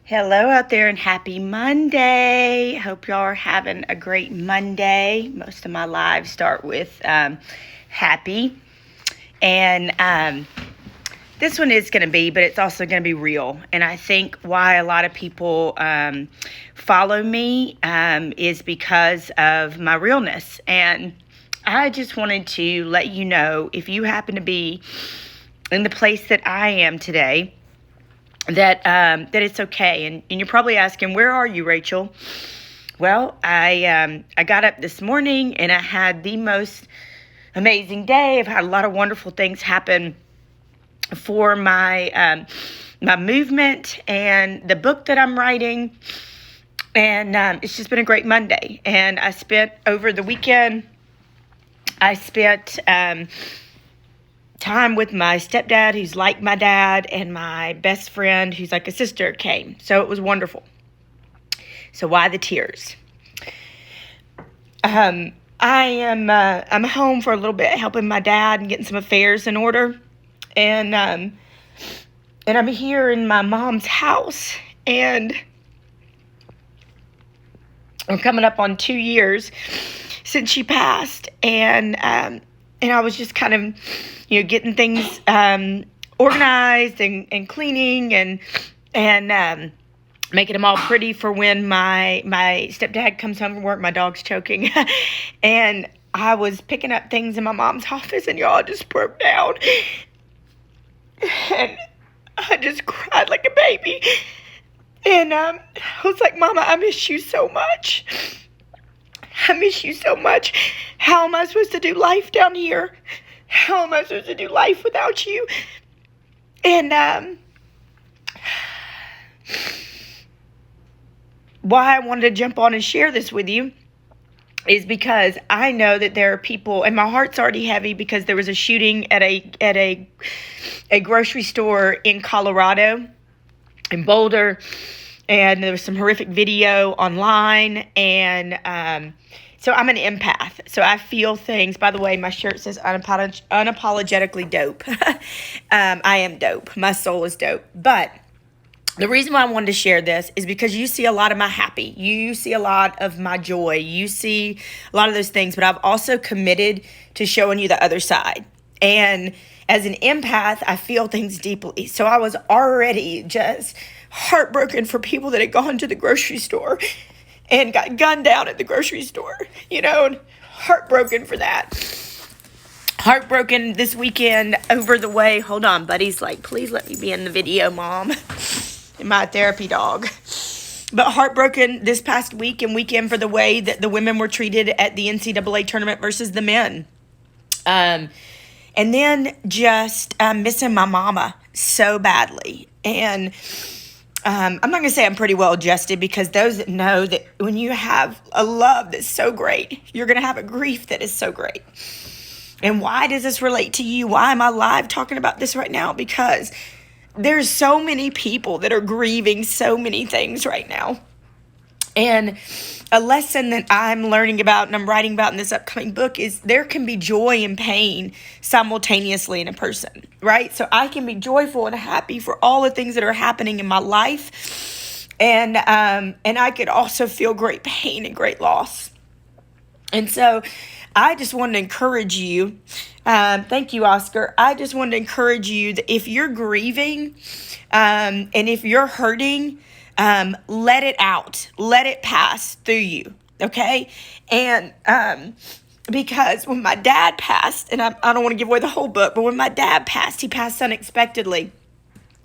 Hello out there and happy Monday. Hope y'all are having a great Monday. Most of my lives start with happy. And this one is going to be, but it's also going to be real. And I think why a lot of people follow me is because of my realness. And I just wanted to let you know, if you happen to be in the place that I am today, that it's okay. And you're probably asking, where are you, Rachel? Well, I got up this morning and I had the most amazing day. I've had a lot of wonderful things happen for my movement and the book that I'm writing. And it's just been a great Monday. And I spent over the weekend, time with my stepdad, who's like my dad, and my best friend, who's like a sister, came. So it was wonderful. So why the tears? I'm home for a little bit, helping my dad and getting some affairs in order, and I'm here in my mom's house, and I'm coming up on 2 years since she passed, and I was just kind of, getting things organized and cleaning and making them all pretty for when my stepdad comes home from work. My dog's choking. And I was picking up things in my mom's office, and y'all just broke down. And I just cried like a baby. And I was like, Mama, I miss you so much. I miss you so much. How am I supposed to do life down here? How am I supposed to do life without you? And why I wanted to jump on and share this with you is because I know that there are people, and my heart's already heavy because there was a shooting at a grocery store in Colorado, in Boulder, and there was some horrific video online, and so I'm an empath, so I feel things. By the way, my shirt says unapologetically dope. I am dope. My soul is dope. But the reason why I wanted to share this is because you see a lot of my happy. You see a lot of my joy. You see a lot of those things, but I've also committed to showing you the other side. And as an empath, I feel things deeply. So I was already just heartbroken for people that had gone to the grocery store and got gunned down at the grocery store, and heartbroken for that. Heartbroken this weekend over the way. Hold on, buddy's like, please let me be in the video, Mom. My therapy dog. But heartbroken this past week and weekend for the way that the women were treated at the NCAA tournament versus the men. And then just missing my mama so badly. And I'm not going to say I'm pretty well adjusted, because those that know that when you have a love that's so great, you're going to have a grief that is so great. And why does this relate to you? Why am I live talking about this right now? Because there's so many people that are grieving so many things right now. And a lesson that I'm learning about and I'm writing about in this upcoming book is there can be joy and pain simultaneously in a person, right? So I can be joyful and happy for all the things that are happening in my life. And I could also feel great pain and great loss. And so I just want to encourage you. Thank you, Oscar. I just want to encourage you that if you're grieving and if you're hurting, let it out. Let it pass through you. Okay? And because when my dad passed, and I don't want to give away the whole book, but when my dad passed, he passed unexpectedly.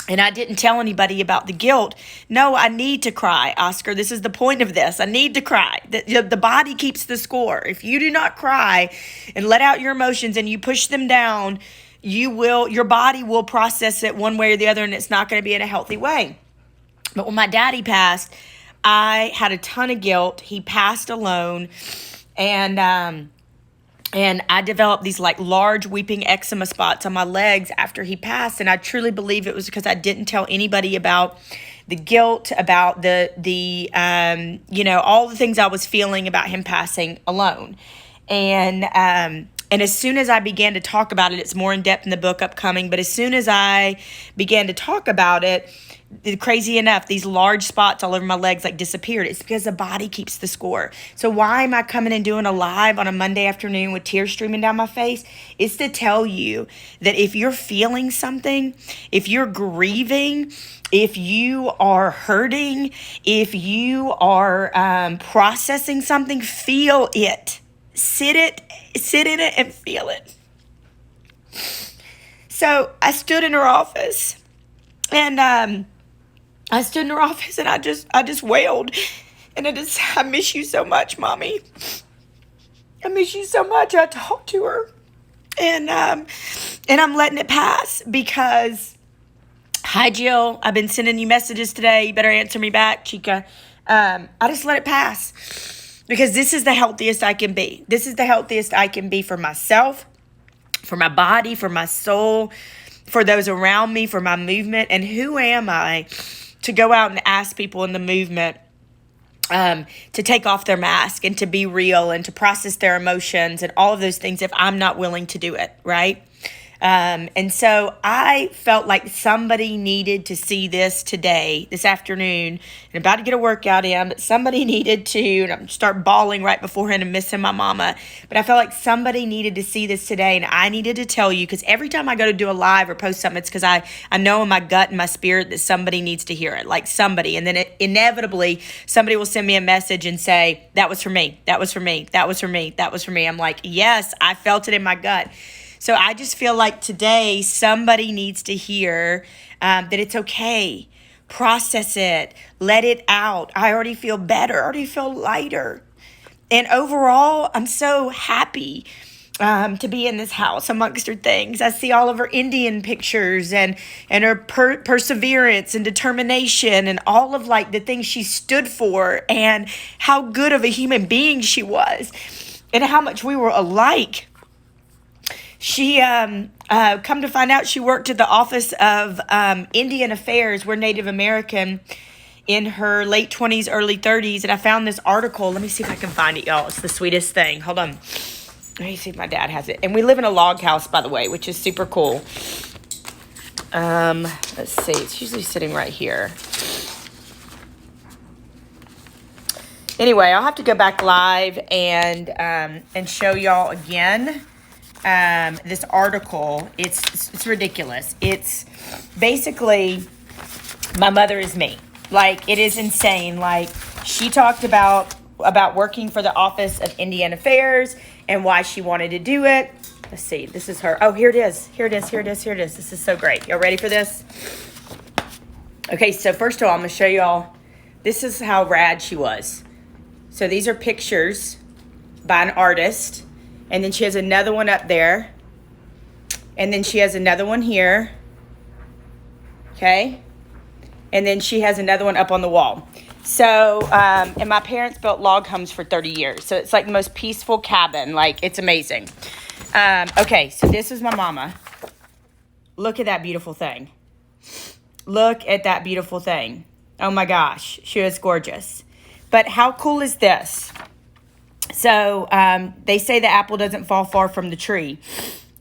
And I didn't tell anybody about the guilt. No, I need to cry, Oscar. This is the point of this. I need to cry. The body keeps the score. If you do not cry and let out your emotions and you push them down, your body will process it one way or the other, and it's not going to be in a healthy way. But when my daddy passed, I had a ton of guilt. He passed alone, and I developed these like large weeping eczema spots on my legs after he passed. And I truly believe it was because I didn't tell anybody about the guilt, about the all the things I was feeling about him passing alone. And And as soon as I began to talk about it, it's more in depth in the book upcoming, but as soon as I began to talk about it, crazy enough, these large spots all over my legs like disappeared. It's because the body keeps the score. So why am I coming and doing a live on a Monday afternoon with tears streaming down my face? It's to tell you that if you're feeling something, if you're grieving, if you are hurting, if you are processing something, feel it. Sit in it and feel it. So I stood in her office and I stood in her office and I just wailed. And I miss you so much, Mommy. I miss you so much. I talked to her. And I'm letting it pass because, hi, Jill. I've been sending you messages today. You better answer me back, Chica. I just let it pass because this is the healthiest I can be. This is the healthiest I can be for myself, for my body, for my soul, for those around me, for my movement. And who am I to go out and ask people in the movement to take off their mask and to be real and to process their emotions and all of those things if I'm not willing to do it, right? And so I felt like somebody needed to see this today, this afternoon, and about to get a workout in, but somebody needed to, and I'm start bawling right beforehand and missing my mama. But I felt like somebody needed to see this today, and I needed to tell you, because every time I go to do a live or post something, it's because I know in my gut and my spirit that somebody needs to hear it, like somebody. And then inevitably, somebody will send me a message and say, that was for me, that was for me, that was for me, that was for me. I'm like, yes, I felt it in my gut. So I just feel like today somebody needs to hear that it's okay. Process it. Let it out. I already feel better. I already feel lighter. And overall, I'm so happy to be in this house amongst her things. I see all of her Indian pictures and her perseverance and determination and all of like the things she stood for and how good of a human being she was and how much we were alike. She, come to find out, she worked at the Office of Indian Affairs. We're Native American in her late 20s, early 30s. And I found this article. Let me see if I can find it, y'all. It's the sweetest thing. Hold on. Let me see if my dad has it. And we live in a log house, by the way, which is super cool. Let's see. It's usually sitting right here. Anyway, I'll have to go back live and show y'all again. This article, it's ridiculous. It's basically my mother is me. Like, it is insane. Like, she talked about working for the Office of Indian Affairs and why she wanted to do it. Let's see. This is her. Oh, here it is. Here it is. Here it is. Here it is. This is so great. Y'all ready for this? Okay, so first of all, I'm going to show y'all. This is how rad she was. So these are pictures by an artist. And then she has another one up there. And then she has another one here. Okay. And then she has another one up on the wall. So, and my parents built log homes for 30 years. So it's like the most peaceful cabin. Like, it's amazing. Okay, so this is my mama. Look at that beautiful thing. Look at that beautiful thing. Oh my gosh, she was gorgeous. But how cool is this? So they say the apple doesn't fall far from the tree.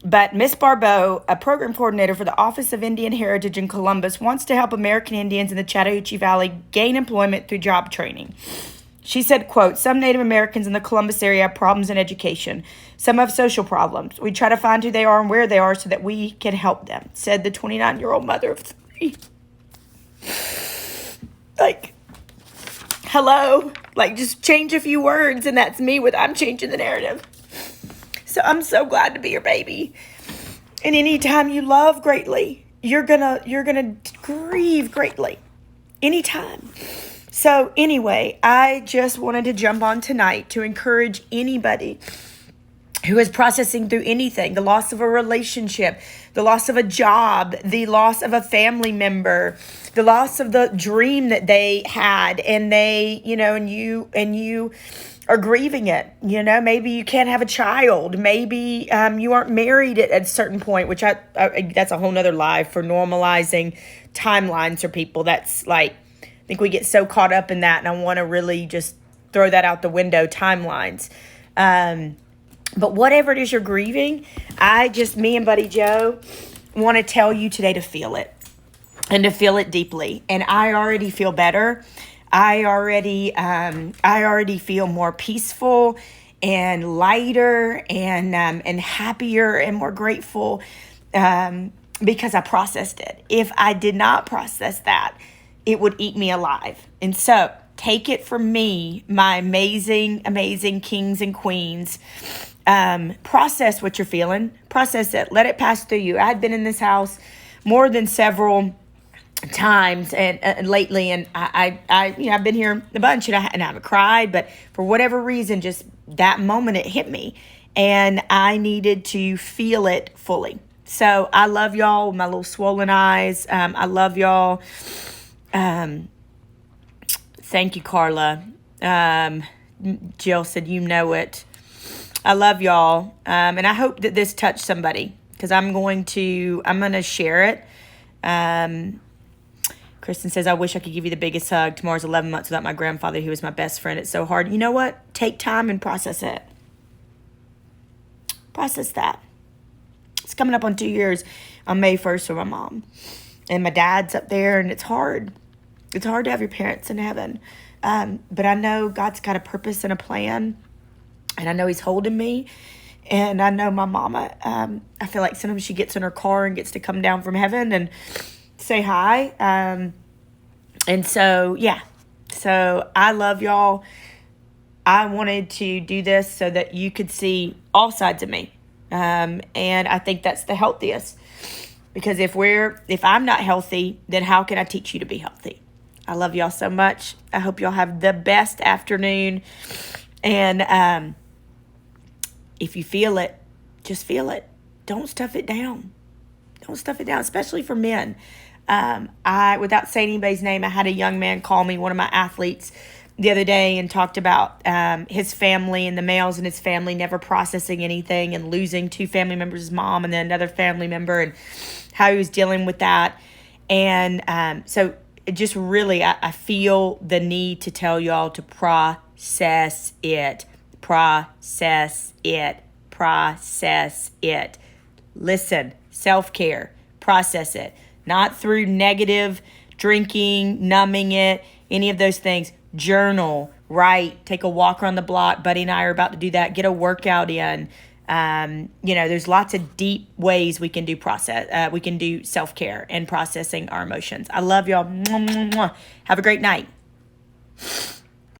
But Miss Barbeau, a program coordinator for the Office of Indian Heritage in Columbus, wants to help American Indians in the Chattahoochee Valley gain employment through job training. She said, quote, some Native Americans in the Columbus area have problems in education. Some have social problems. We try to find who they are and where they are so that we can help them, said the 29-year-old mother of three. Like, hello? Like, just change a few words, and that's me I'm changing the narrative. So I'm so glad to be your baby. And anytime you love greatly, you're gonna grieve greatly. Anytime. So anyway, I just wanted to jump on tonight to encourage anybody who is processing through anything, the loss of a relationship, the loss of a job, the loss of a family member, the loss of the dream that they had, and they, and you are grieving it. Maybe you can't have a child. Maybe you aren't married at a certain point, which I that's a whole nother live for normalizing timelines for people. That's like, I think we get so caught up in that, and I want to really just throw that out the window, timelines. But whatever it is you're grieving, me and Buddy Joe want to tell you today to feel it and to feel it deeply. And I already feel better. I already feel more peaceful and lighter and happier and more grateful because I processed it. If I did not process that, it would eat me alive. And so take it from me, my amazing, amazing kings and queens. Process what you're feeling. Process it. Let it pass through you. I had been in this house more than several times and lately, and I've been here a bunch, and I haven't cried, but for whatever reason, just that moment it hit me, and I needed to feel it fully. So I love y'all with my little swollen eyes. I love y'all. Thank you, Carla. Jill said, you know it. I love y'all. And I hope that this touched somebody, because I'm going to share it. Kristen says, I wish I could give you the biggest hug. Tomorrow's 11 months without my grandfather. He was my best friend. It's so hard. You know what? Take time and process it. Process that. It's coming up on 2 years on May 1st for my mom. And my dad's up there, and it's hard. It's hard to have your parents in heaven. But I know God's got a purpose and a plan. And I know he's holding me. And I know my mama, I feel like sometimes she gets in her car and gets to come down from heaven and say hi. And so, yeah. So I love y'all. I wanted to do this so that you could see all sides of me. And I think that's the healthiest. Because if I'm not healthy, then how can I teach you to be healthy? I love y'all so much. I hope y'all have the best afternoon. And if you feel it, just feel it. Don't stuff it down. Don't stuff it down, especially for men. Without saying anybody's name, I had a young man call me, one of my athletes, the other day, and talked about his family and the males in his family never processing anything and losing 2 family members, his mom and then another family member, and how he was dealing with that. And so it just really, I feel the need to tell y'all to process it. Process it. Process it. Listen, self-care, process it. Not through negative drinking, numbing it, any of those things. Journal, write, take a walk around the block. Buddy and I are about to do that. Get a workout in. There's lots of deep ways we can do we can do self-care and processing our emotions. I love y'all. Mwah, mwah, mwah. Have a great night.